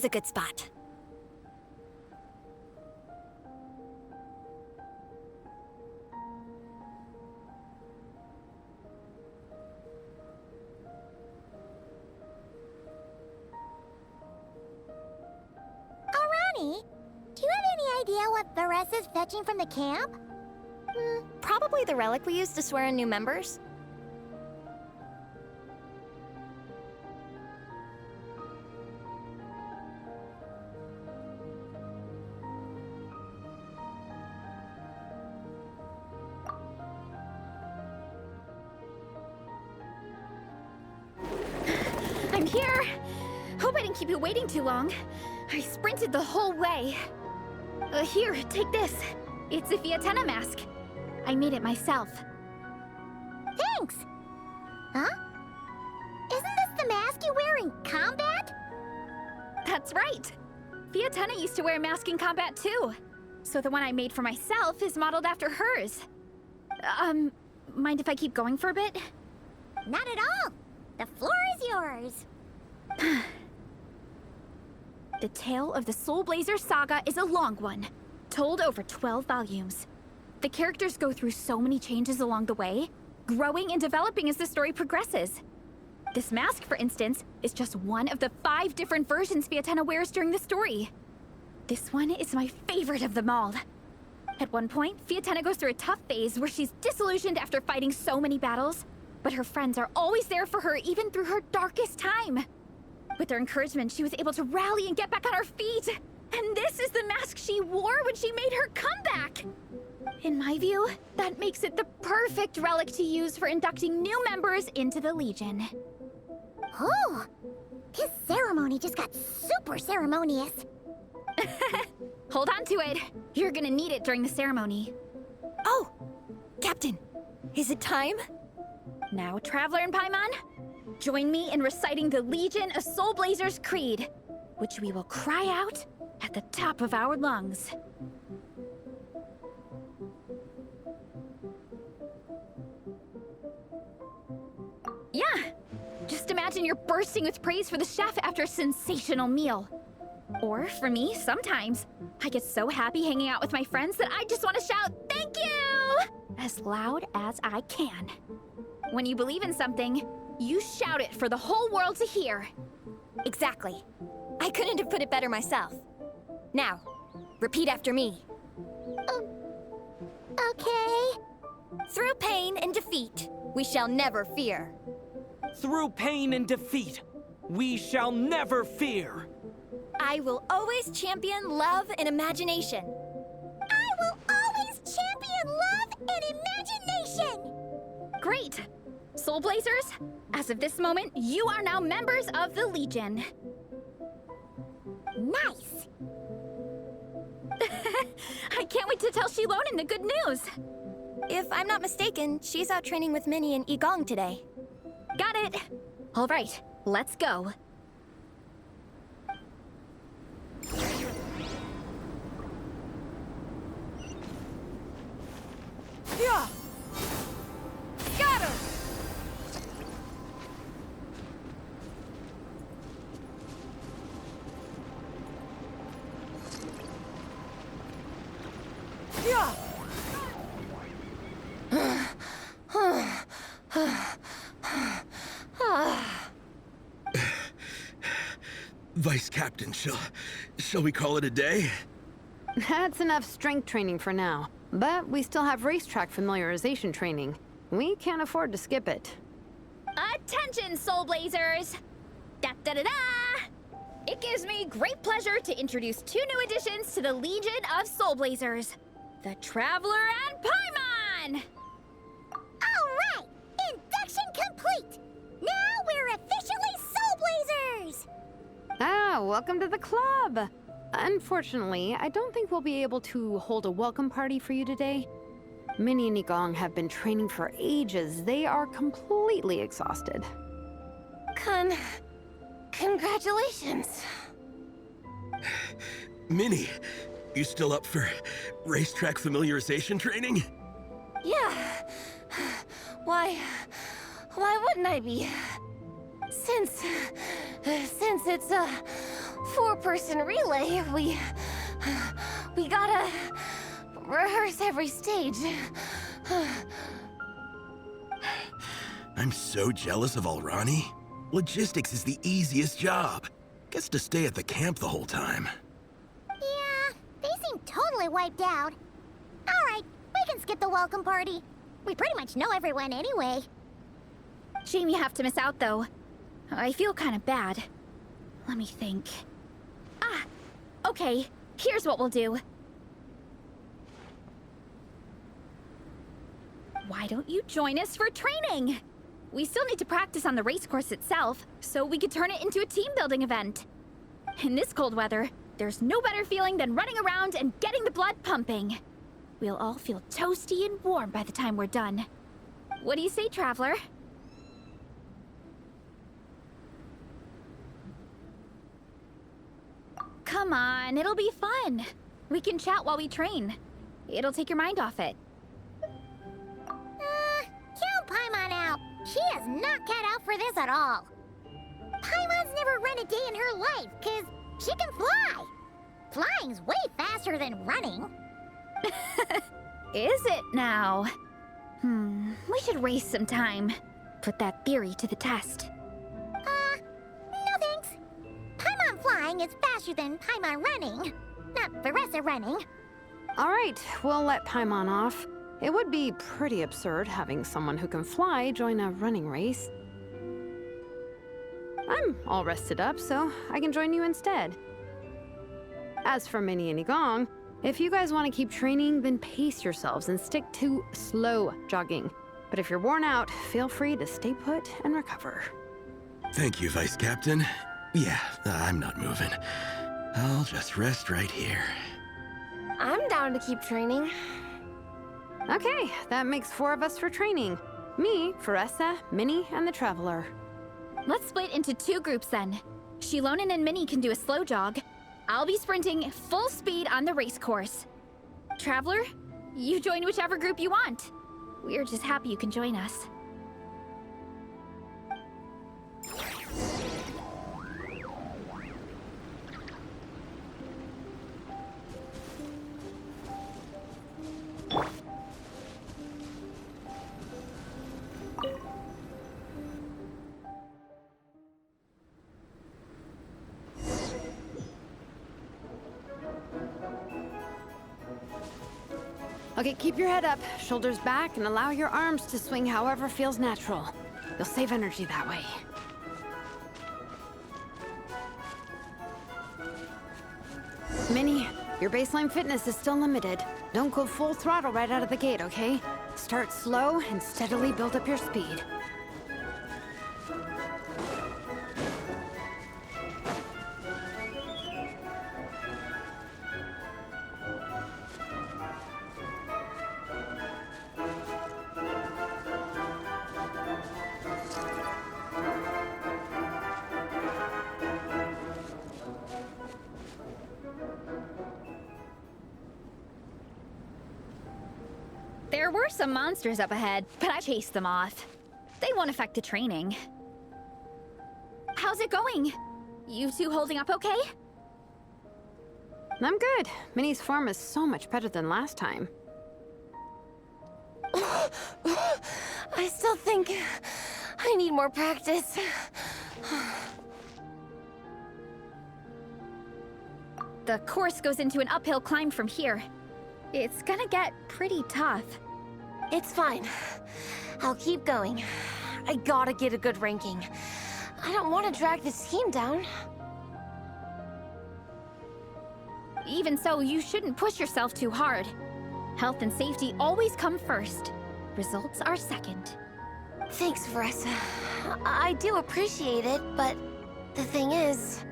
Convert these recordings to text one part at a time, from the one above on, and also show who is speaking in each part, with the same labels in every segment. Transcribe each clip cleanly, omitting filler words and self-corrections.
Speaker 1: a good spot.
Speaker 2: Arani, do you have any idea what Vares is fetching from the camp?
Speaker 1: Probably the relic we used to swear in new members.
Speaker 3: I'm here! Hope I didn't keep you waiting too long. I sprinted the whole way. Here, take this. It's a Fiatenna mask. I made it myself.
Speaker 2: Thanks! Huh? Isn't this the mask you wear in combat?
Speaker 3: That's right! Fiatenna used to wear a mask in combat too. So the one I made for myself is modeled after hers. Mind if I keep going for a bit?
Speaker 2: Not at all! The floor is yours!
Speaker 3: The tale of the Soul Blazer saga is a long one, told over 12 volumes. The characters go through so many changes along the way, growing and developing as the story progresses. This mask, for instance, is just one of the 5 different versions Fiatenna wears during the story. This one is my favorite of them all. At one point, Fiatenna goes through a tough phase where she's disillusioned after fighting so many battles, but her friends are always there for her even through her darkest time. With their encouragement, she was able to rally and get back on her feet. And this is the mask she wore when she made her comeback. In my view, that makes it the perfect relic to use for inducting new members into the Legion.
Speaker 2: Oh! This ceremony just got super ceremonious.
Speaker 3: Hold on to it. You're gonna need it during the ceremony.
Speaker 1: Oh! Captain, is it time?
Speaker 3: Now, Traveler and Paimon, join me in reciting the Legion of Soul Blazers Creed, which we will cry out at the top of our lungs. Yeah, just imagine you're bursting with praise for the chef after a sensational meal. Or for me, sometimes, I get so happy hanging out with my friends that I just want to shout, "Thank you!" as loud as I can. When you believe in something, you shout it for the whole world to hear.
Speaker 1: Exactly. I couldn't have put it better myself. Now, repeat after me.
Speaker 2: Okay.
Speaker 1: Through pain and defeat, we shall never fear.
Speaker 4: Through pain and defeat, we shall never fear.
Speaker 1: I will always champion love and imagination.
Speaker 2: I will always champion love and imagination!
Speaker 3: Great! Soul Blazers, as of this moment, you are now members of the Legion.
Speaker 2: Nice!
Speaker 3: I can't wait to tell Shilonen the good news.
Speaker 1: If I'm not mistaken, she's out training with Minnie and Igong today.
Speaker 3: Got it. All right, let's go.
Speaker 4: Yeah!
Speaker 1: Got her!
Speaker 4: Yeah!
Speaker 5: Vice Captain, shall we call it a day?
Speaker 6: That's enough strength training for now. But we still have racetrack familiarization training. We can't afford to skip it.
Speaker 3: Attention, Soul Blazers! Da-da-da-da! It gives me great pleasure to introduce 2 new additions to the Legion of Soul Blazers. The Traveler and Paimon!
Speaker 2: Alright! Induction complete! Now we're officially Soul Blazers!
Speaker 6: Ah, welcome to the club! Unfortunately, I don't think we'll be able to hold a welcome party for you today. Minnie and Igong have been training for ages. They are completely exhausted.
Speaker 1: Congratulations.
Speaker 5: Minnie, you still up for racetrack familiarization training?
Speaker 1: Yeah. Why wouldn't I be? Since it's four-person relay. We gotta rehearse every stage.
Speaker 5: I'm so jealous of Alrani. Logistics is the easiest job. Gets to stay at the camp the whole time.
Speaker 2: Yeah, they seem totally wiped out. Alright, we can skip the welcome party. We pretty much know everyone anyway.
Speaker 3: Shame you have to miss out, though. I feel kind of bad. Let me think. Ah! Okay, here's what we'll do. Why don't you join us for training? We still need to practice on the race course itself, so we could turn it into a team-building event. In this cold weather, there's no better feeling than running around and getting the blood pumping. We'll all feel toasty and warm by the time we're done. What do you say, Traveler? Come on, it'll be fun. We can chat while we train. It'll take your mind off it.
Speaker 2: Count Paimon out. She is not cut out for this at all. Paimon's never run a day in her life, 'cause she can fly. Flying's way faster than running.
Speaker 3: Is it now? We should race sometime. Put that theory to the test.
Speaker 2: No thanks. Paimon flying is faster than Paimon running. Not Veressa running.
Speaker 6: Alright, we'll let Paimon off. It would be pretty absurd having someone who can fly join a running race. I'm all rested up, so I can join you instead. As for Minnie and Igong, if you guys want to keep training, then pace yourselves and stick to slow jogging. But if you're worn out, feel free to stay put and recover.
Speaker 5: Thank you, Vice Captain. Yeah, I'm not moving. I'll just rest right here.
Speaker 1: I'm down to keep training.
Speaker 6: Okay, that makes 4 of us for training. Me, Veressa, Minnie, and the Traveler.
Speaker 3: Let's split into 2 groups then. Shilonen and Minnie can do a slow jog. I'll be sprinting full speed on the race course. Traveler, you join whichever group you want. We're just happy you can join us.
Speaker 6: Okay, keep your head up, shoulders back, and allow your arms to swing however feels natural. You'll save energy that way. Minnie, your baseline fitness is still limited. Don't go full throttle right out of the gate, okay? Start slow and steadily build up your speed.
Speaker 3: There were some monsters up ahead, but I chased them off. They won't affect the training. How's it going? You two holding up okay?
Speaker 6: I'm good. Minnie's form is so much better than last time.
Speaker 1: I still think I need more practice.
Speaker 3: The course goes into an uphill climb from here. It's gonna get pretty tough.
Speaker 1: It's fine. I'll keep going. I gotta get a good ranking. I don't want to drag this team down.
Speaker 3: Even so, you shouldn't push yourself too hard. Health and safety always come first. Results are second.
Speaker 1: Thanks, Veressa. I do appreciate it, but the thing is...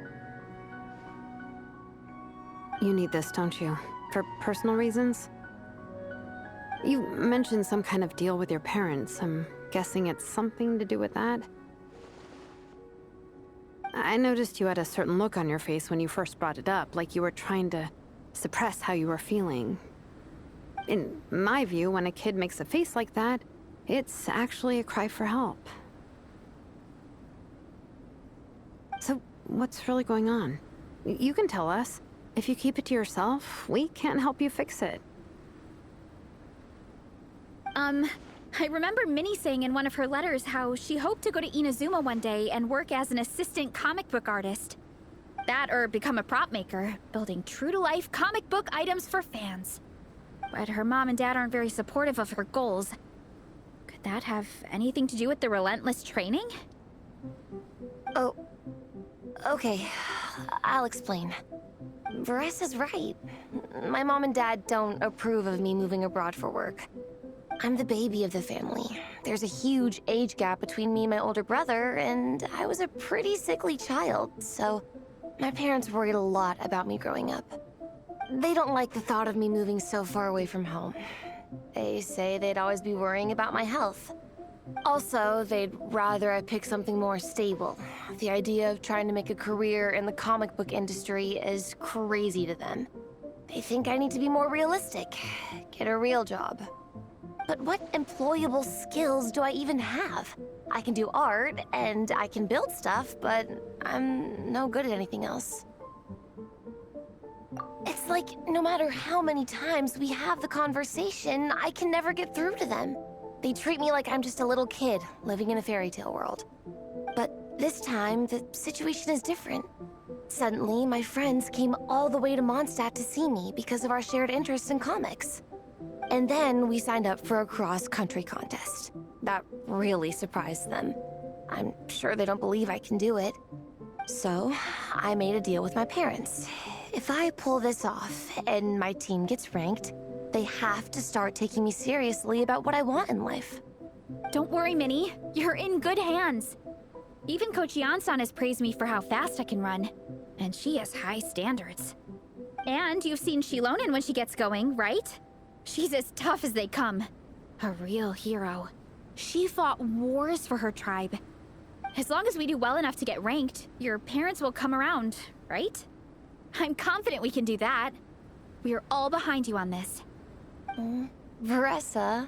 Speaker 6: You need this, don't you? For personal reasons? You mentioned some kind of deal with your parents. I'm guessing it's something to do with that? I noticed you had a certain look on your face when you first brought it up, like you were trying to suppress how you were feeling. In my view, when a kid makes a face like that, it's actually a cry for help. So, what's really going on? You can tell us. If you keep it to yourself, we can't help you fix it.
Speaker 3: I remember Minnie saying in one of her letters how she hoped to go to Inazuma one day and work as an assistant comic book artist. That or become a prop maker, building true-to-life comic book items for fans. But her mom and dad aren't very supportive of her goals. Could that have anything to do with the relentless training?
Speaker 1: Oh, okay. I'll explain. Veresa's right. My mom and dad don't approve of me moving abroad for work. I'm the baby of the family. There's a huge age gap between me and my older brother, and I was a pretty sickly child, so my parents worried a lot about me growing up. They don't like the thought of me moving so far away from home. They say they'd always be worrying about my health. Also, they'd rather I pick something more stable. The idea of trying to make a career in the comic book industry is crazy to them. They think I need to be more realistic, get a real job. But what employable skills do I even have? I can do art, and I can build stuff, but I'm no good at anything else. It's like, no matter how many times we have the conversation, I can never get through to them. They treat me like I'm just a little kid living in a fairy tale world. But this time, the situation is different. Suddenly, my friends came all the way to Mondstadt to see me because of our shared interests in comics. And then we signed up for a cross-country contest. That really surprised them. I'm sure they don't believe I can do it. So, I made a deal with my parents. If I pull this off and my team gets ranked, they have to start taking me seriously about what I want in life.
Speaker 3: Don't worry, Minnie. You're in good hands. Even Coach Yan-san has praised me for how fast I can run. And she has high standards. And you've seen Shilonen when she gets going, right? She's as tough as they come. A real hero. She fought wars for her tribe. As long as we do well enough to get ranked, your parents will come around, right? I'm confident we can do that. We are all behind you on this.
Speaker 1: Veressa.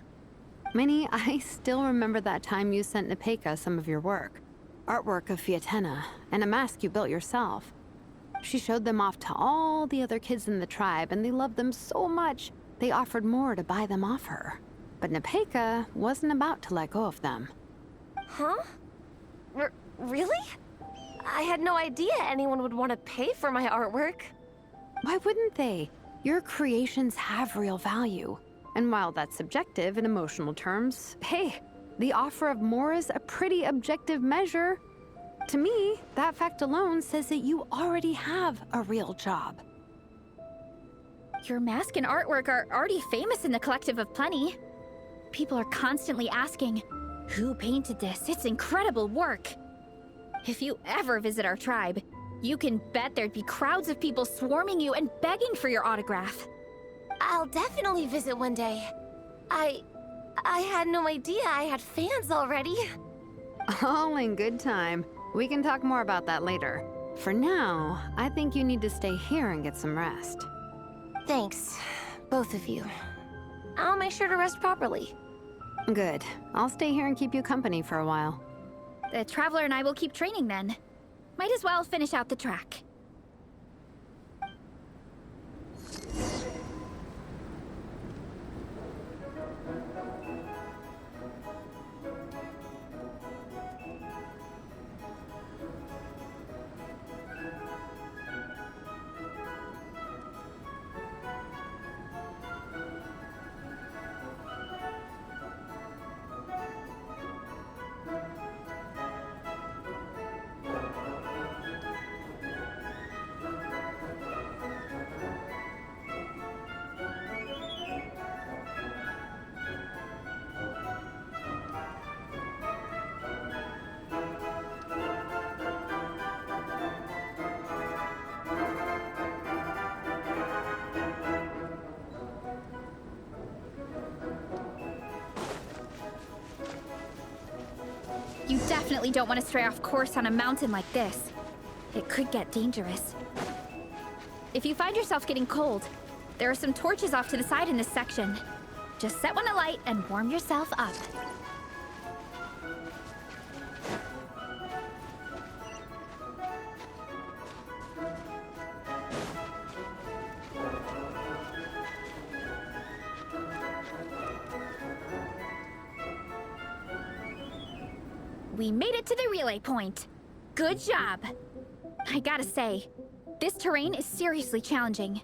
Speaker 6: Minnie, I still remember that time you sent Nepeka some of your work. Artwork of Fiatena, and a mask you built yourself. She showed them off to all the other kids in the tribe, and they loved them so much, they offered more to buy them off her. But Nepeka wasn't about to let go of them.
Speaker 1: Huh? Really? I had no idea anyone would want to pay for my artwork.
Speaker 6: Why wouldn't they? Your creations have real value. And while that's subjective in emotional terms, hey, the offer of more is a pretty objective measure. To me, that fact alone says that you already have a real job.
Speaker 3: Your mask and artwork are already famous in the Collective of Plenty. People are constantly asking, who painted this? It's incredible work. If you ever visit our tribe, you can bet there'd be crowds of people swarming you and begging for your autograph.
Speaker 1: I'll definitely visit one day. I had no idea I had fans already.
Speaker 6: All in good time. We can talk more about that later. For now, I think you need to stay here and get some rest.
Speaker 1: Thanks, both of you. I'll make sure to rest properly.
Speaker 6: Good. I'll stay here and keep you company for a while.
Speaker 3: The Traveler and I will keep training then. Might as well finish out the track. You definitely don't want to stray off course on a mountain like this. It could get dangerous. If you find yourself getting cold, there are some torches off to the side in this section. Just set one alight and warm yourself up. we made it to the relay point. Good job. I gotta say, this terrain is seriously challenging.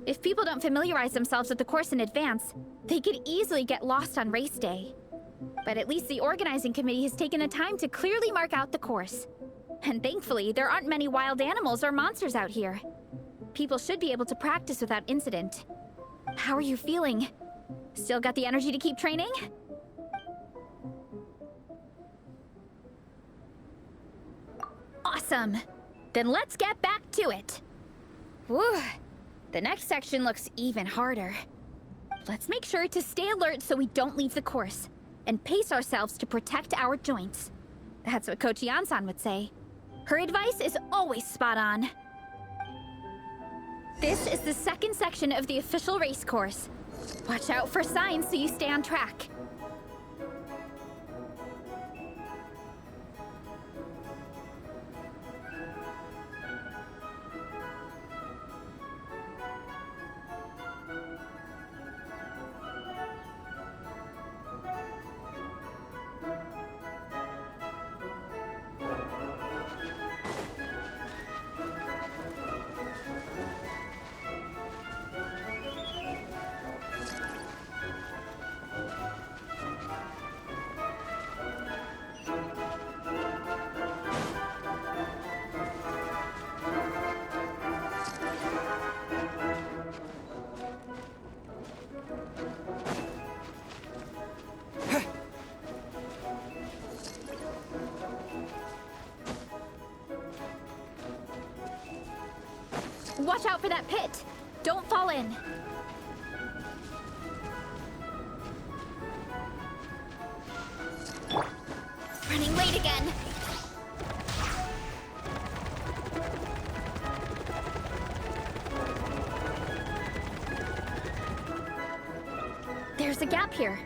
Speaker 3: If people don't familiarize themselves with the course in advance, they could easily get lost on race day. But at least the organizing committee has taken the time to clearly mark out the course. And thankfully, there aren't many wild animals or monsters out here. People should be able to practice without incident. How are you feeling? Still got the energy to keep training? Awesome! Then let's get back to it! Whew! The next section looks even harder. Let's make sure to stay alert so we don't leave the course, and pace ourselves to protect our joints. That's what Coach Yansan would say. Her advice is always spot on. This is the second section of the official race course. Watch out for signs so you stay on track. Watch out for that pit! Don't fall in! Running late again! There's a gap here.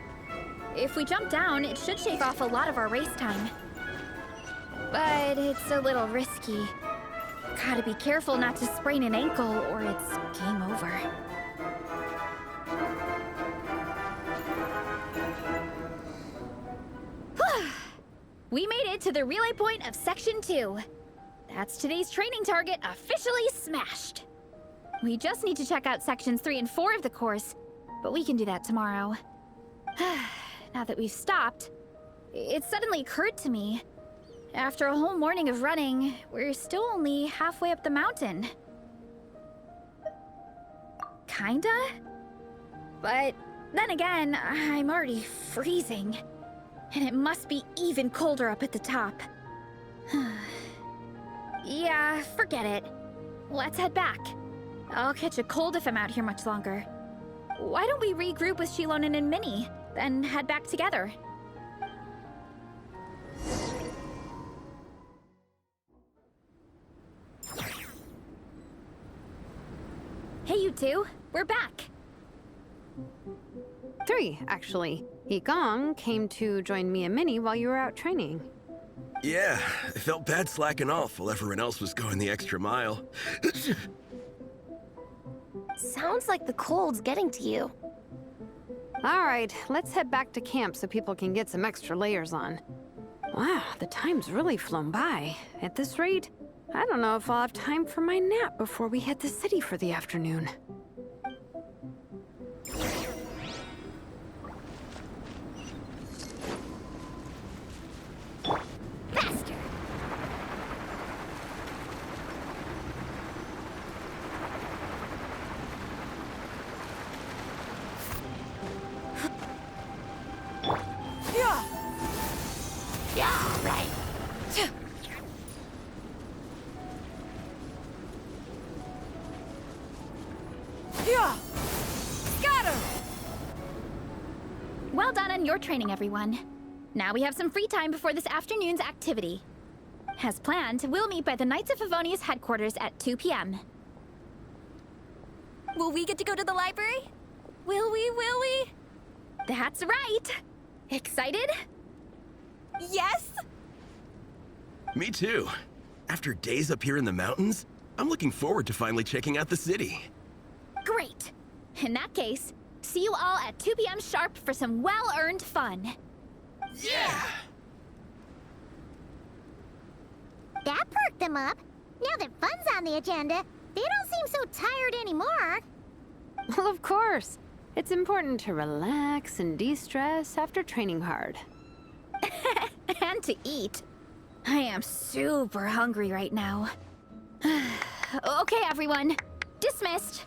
Speaker 3: If we jump down, it should shave off a lot of our race time. But it's a little risky. Gotta be careful not to sprain an ankle or it's game over. We made it to the relay point of Section 2. That's today's training target officially smashed. We just need to check out Sections 3 and 4 of the course, but we can do that tomorrow. Now that we've stopped, it suddenly occurred to me. After a whole morning of running, we're still only halfway up the mountain. Kinda? But then again, I'm already freezing. And it must be even colder up at the top. Yeah, forget it. Let's head back. I'll catch a cold if I'm out here much longer. Why don't we regroup with Shilonen and Minnie, then head back together? Hey, you two. We're back.
Speaker 6: 3, actually. Yigong came to join me and Minnie while you were out training.
Speaker 5: Yeah, I felt bad slacking off while everyone else was going the extra mile.
Speaker 1: Sounds like the cold's getting to you.
Speaker 6: All right, let's head back to camp so people can get some extra layers on. Wow, the time's really flown by. At this rate, I don't know if I'll have time for my nap before we hit the city for the afternoon.
Speaker 2: Faster! Yeah, right.
Speaker 3: Well done on your training, everyone. Now we have some free time before this afternoon's activity. As planned, we'll meet by the Knights of Favonius headquarters at 2 p.m.
Speaker 1: Will we get to go to the library? Will we?
Speaker 3: That's right! Excited?
Speaker 1: Yes?
Speaker 5: Me too. After days up here in the mountains, I'm looking forward to finally checking out the city.
Speaker 3: Great! In that case, see you all at 2 p.m. sharp for some well-earned fun.
Speaker 5: Yeah!
Speaker 2: That perked them up. Now that fun's on the agenda, they don't seem so tired anymore.
Speaker 6: Well, of course. It's important to relax and de-stress after training hard.
Speaker 3: And to eat. I am super hungry right now. Okay, everyone. Dismissed.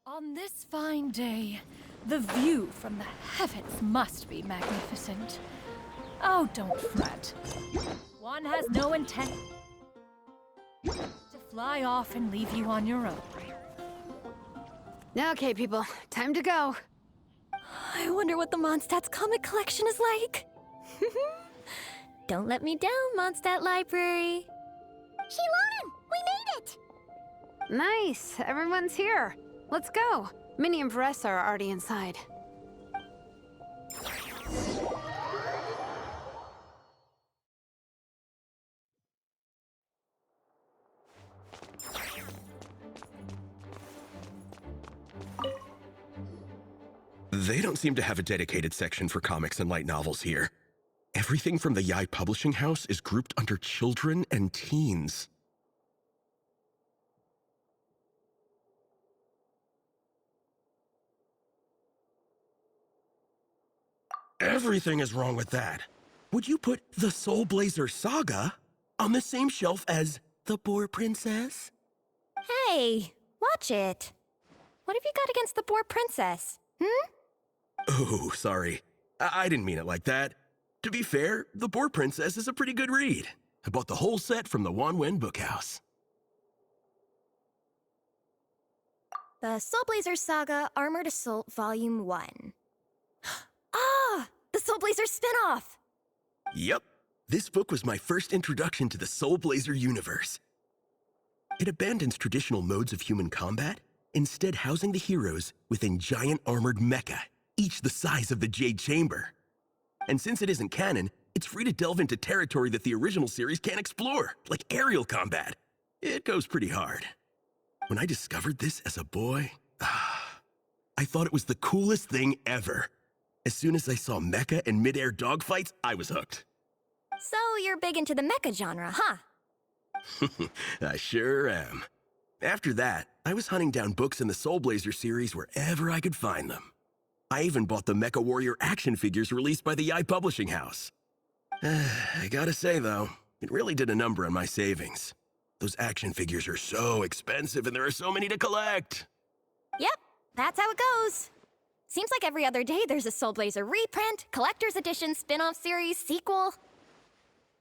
Speaker 7: On this fine day, the view from the heavens must be magnificent. Oh, don't fret. One has no intent to fly off and leave you on your own.
Speaker 6: Okay, people, time to go.
Speaker 1: I wonder what the Mondstadt's comic collection is like. Don't let me down, Mondstadt Library.
Speaker 2: Shilon, we made it!
Speaker 6: Nice, everyone's here. Let's go. Minnie and Varessa are already inside.
Speaker 5: They don't seem to have a dedicated section for comics and light novels here. Everything from the Yai Publishing House is grouped under children and teens. Everything is wrong with that. Would you put the Soul Blazer Saga on the same shelf as The Boar Princess?
Speaker 1: Hey, watch it. What have you got against the Boar Princess?
Speaker 5: Oh, sorry. I didn't mean it like that. To be fair, The Boar Princess is a pretty good read. I bought the whole set from the Wanwen Bookhouse.
Speaker 1: The Soul Blazer Saga Armored Assault Volume 1. Ah! The Soul Blazer spin-off!
Speaker 5: Yep. This book was my first introduction to the Soul Blazer universe. It abandons traditional modes of human combat, instead housing the heroes within giant armored mecha, each the size of the Jade Chamber. And since it isn't canon, it's free to delve into territory that the original series can't explore, like aerial combat. It goes pretty hard. When I discovered this as a boy, I thought it was the coolest thing ever. As soon as I saw mecha and mid-air dogfights, I was hooked.
Speaker 1: So you're big into the mecha genre, huh?
Speaker 5: I sure am. After that, I was hunting down books in the Soul Blazer series wherever I could find them. I even bought the Mecha Warrior action figures released by the Yai Publishing House. I gotta say, though, it really did a number on my savings. Those action figures are so expensive and there are so many to collect.
Speaker 1: Yep, that's how it goes. Seems like every other day there's a Soul Blazer reprint, collector's edition, spin-off series, sequel.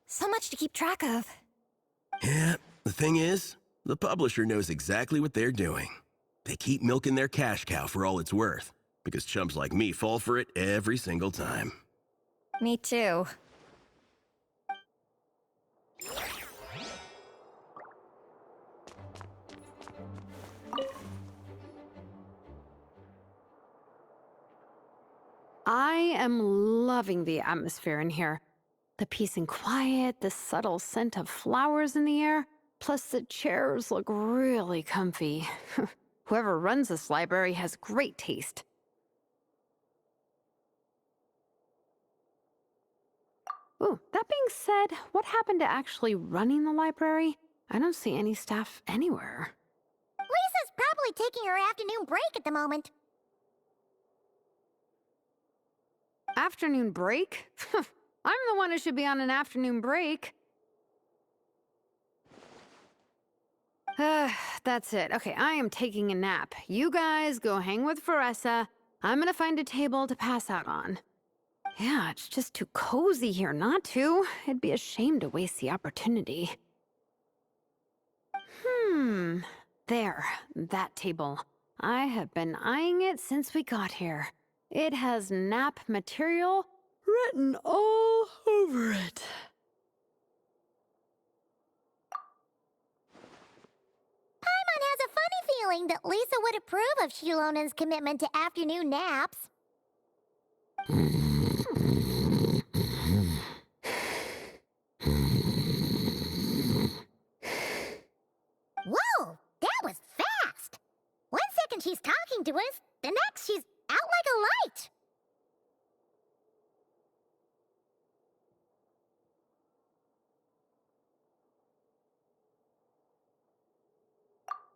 Speaker 1: So much to keep track of.
Speaker 5: Yeah, the thing is, the publisher knows exactly what they're doing. They keep milking their cash cow for all it's worth, because chumps like me fall for it every single time.
Speaker 1: Me too.
Speaker 6: I am loving the atmosphere in here. The peace and quiet, the subtle scent of flowers in the air, plus the chairs look really comfy. Whoever runs this library has great taste. Ooh, that being said, what happened to actually running the library? I don't see any staff anywhere.
Speaker 2: Lisa's probably taking her afternoon break at the moment.
Speaker 6: Afternoon break? I'm the one who should be on an afternoon break. That's it. Okay, I am taking a nap. You guys go hang with Veressa. I'm gonna find a table to pass out on. Yeah, it's just too cozy here not to. It'd be a shame to waste the opportunity. There, that table. I have been eyeing it since we got here. It has nap material written all over it.
Speaker 2: Paimon has a funny feeling that Lisa would approve of Shilonen's commitment to afternoon naps. Whoa, that was fast! 1 second she's talking to us, the next she's out like a light.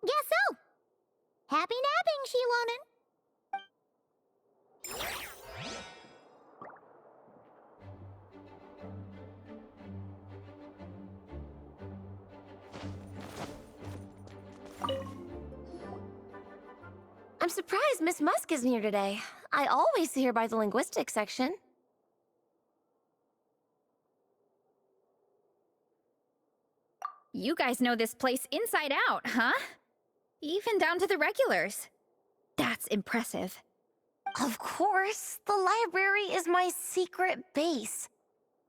Speaker 2: Guess so. Happy napping, Shilonen.
Speaker 1: I'm surprised Miss Musk isn't here today. I always see her by the linguistics section.
Speaker 3: You guys know this place inside out, huh? Even down to the regulars. That's impressive.
Speaker 1: Of course, the library is my secret base.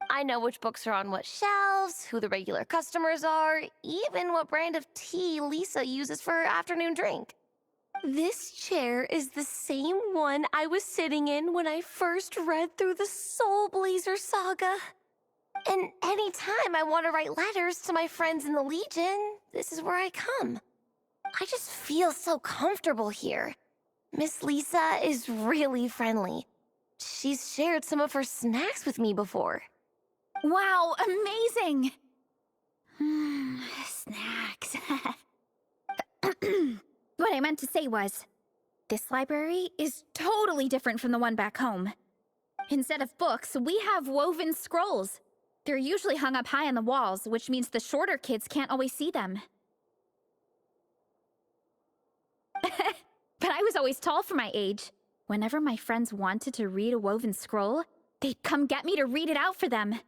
Speaker 1: I know which books are on what shelves, who the regular customers are, even what brand of tea Lisa uses for her afternoon drink. This chair is the same one I was sitting in when I first read through the Soul Blazer saga. And anytime I want to write letters to my friends in the Legion, this is where I come. I just feel so comfortable here. Miss Lisa is really friendly. She's shared some of her snacks with me before.
Speaker 3: Wow, amazing! Snacks. What I meant to say was, this library is totally different from the one back home. Instead of books, we have woven scrolls. They're usually hung up high on the walls, which means the shorter kids can't always see them. But I was always tall for my age. Whenever my friends wanted to read a woven scroll, they'd come get me to read it out for them.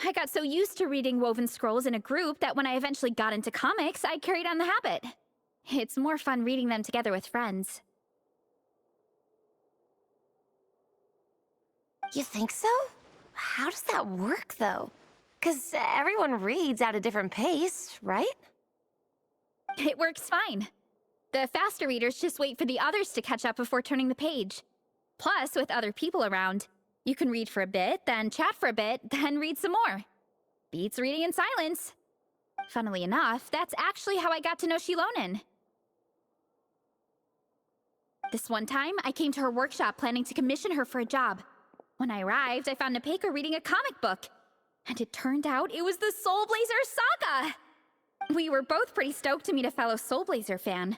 Speaker 3: I got so used to reading woven scrolls in a group that when I eventually got into comics, I carried on the habit. It's more fun reading them together with friends.
Speaker 1: You think so? How does that work, though? 'Cause everyone reads at a different pace, right?
Speaker 3: It works fine. The faster readers just wait for the others to catch up before turning the page. Plus, with other people around, you can read for a bit, then chat for a bit, then read some more. Beats reading in silence. Funnily enough, that's actually how I got to know Shilonen. This one time, I came to her workshop planning to commission her for a job. When I arrived, I found Nepeka reading a comic book. And it turned out it was the Soul Blazer saga! We were both pretty stoked to meet a fellow Soul Blazer fan.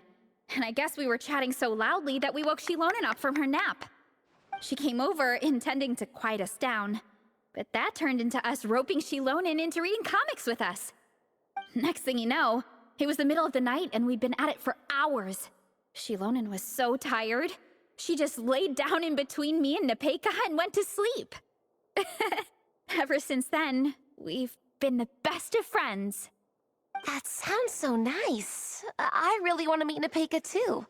Speaker 3: And I guess we were chatting so loudly that we woke Shilonen up from her nap. She came over, intending to quiet us down. But that turned into us roping Shilonen into reading comics with us. Next thing you know, it was the middle of the night and we'd been at it for hours. Shilonen was so tired. She just laid down in between me and Nepeka and went to sleep. Ever since then, we've been the best of friends.
Speaker 1: That sounds so nice. I really want to meet Nepeka too.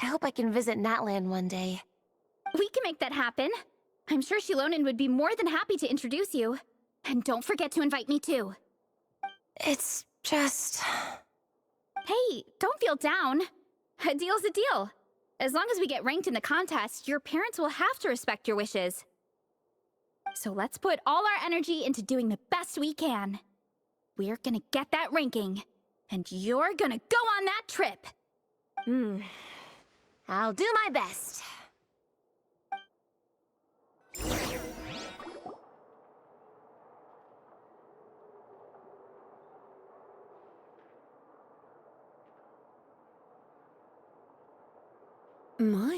Speaker 1: I hope I can visit Natland one day.
Speaker 3: We can make that happen. I'm sure Shilonen would be more than happy to introduce you. And don't forget to invite me too.
Speaker 1: It's just...
Speaker 3: Hey, don't feel down. A deal's a deal. As long as we get ranked in the contest, your parents will have to respect your wishes. So let's put all our energy into doing the best we can. We're gonna get that ranking, and you're gonna go on that trip.
Speaker 1: I'll do my best.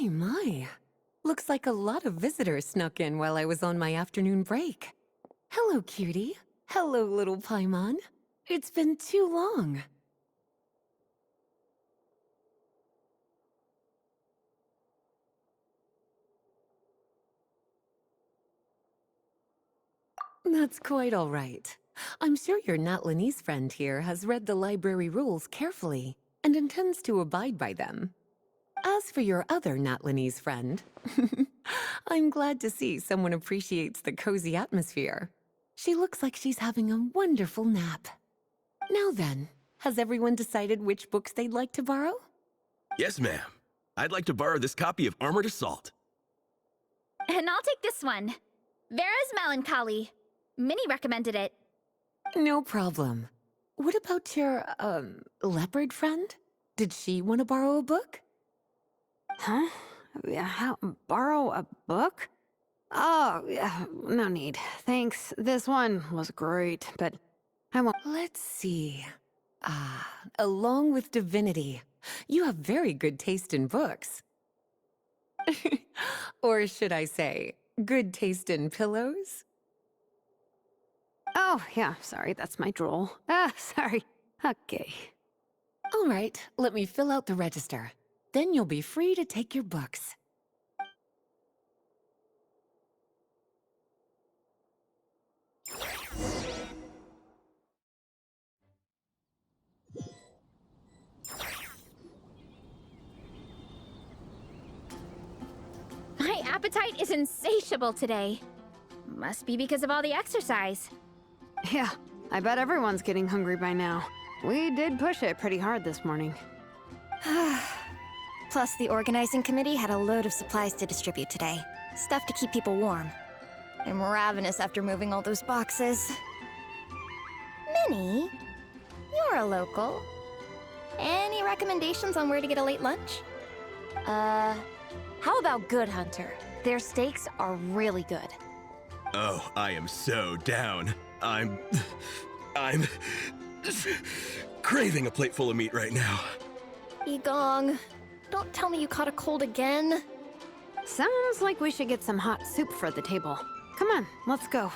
Speaker 8: My. Looks like a lot of visitors snuck in while I was on my afternoon break. Hello, cutie. Hello, little Paimon. It's been too long. That's quite all right. I'm sure your Natlanese friend here has read the library rules carefully and intends to abide by them. As for your other Natlanese friend, I'm glad to see someone appreciates the cozy atmosphere. She looks like she's having a wonderful nap. Now then, has everyone decided which books they'd like to borrow?
Speaker 5: Yes, ma'am. I'd like to borrow this copy of Armored Assault.
Speaker 3: And I'll take this one. Vera's Melancholy. Minnie recommended it.
Speaker 8: No problem. What about your, leopard friend? Did she want to borrow a book?
Speaker 6: Huh? Borrow a book? Oh, yeah, no need. Thanks. This one was great, but I won't.
Speaker 8: Let's see. Along with Divinity, you have very good taste in books. Or should I say, good taste in pillows?
Speaker 6: Oh, yeah, sorry, that's my drool. Sorry. Okay.
Speaker 8: All right, let me fill out the register. Then you'll be free to take your books.
Speaker 3: My appetite is insatiable today. Must be because of all the exercise.
Speaker 6: Yeah, I bet everyone's getting hungry by now. We did push it pretty hard this morning.
Speaker 1: Plus, the organizing committee had a load of supplies to distribute today. Stuff to keep people warm. I'm ravenous after moving all those boxes. Minnie, you're a local. Any recommendations on where to get a late lunch? How about Good Hunter? Their steaks are really good.
Speaker 5: Oh, I am so down. I'm craving a plate full of meat right now.
Speaker 1: Igong, don't tell me you caught a cold again.
Speaker 6: Sounds like we should get some hot soup for the table. Come on, let's go.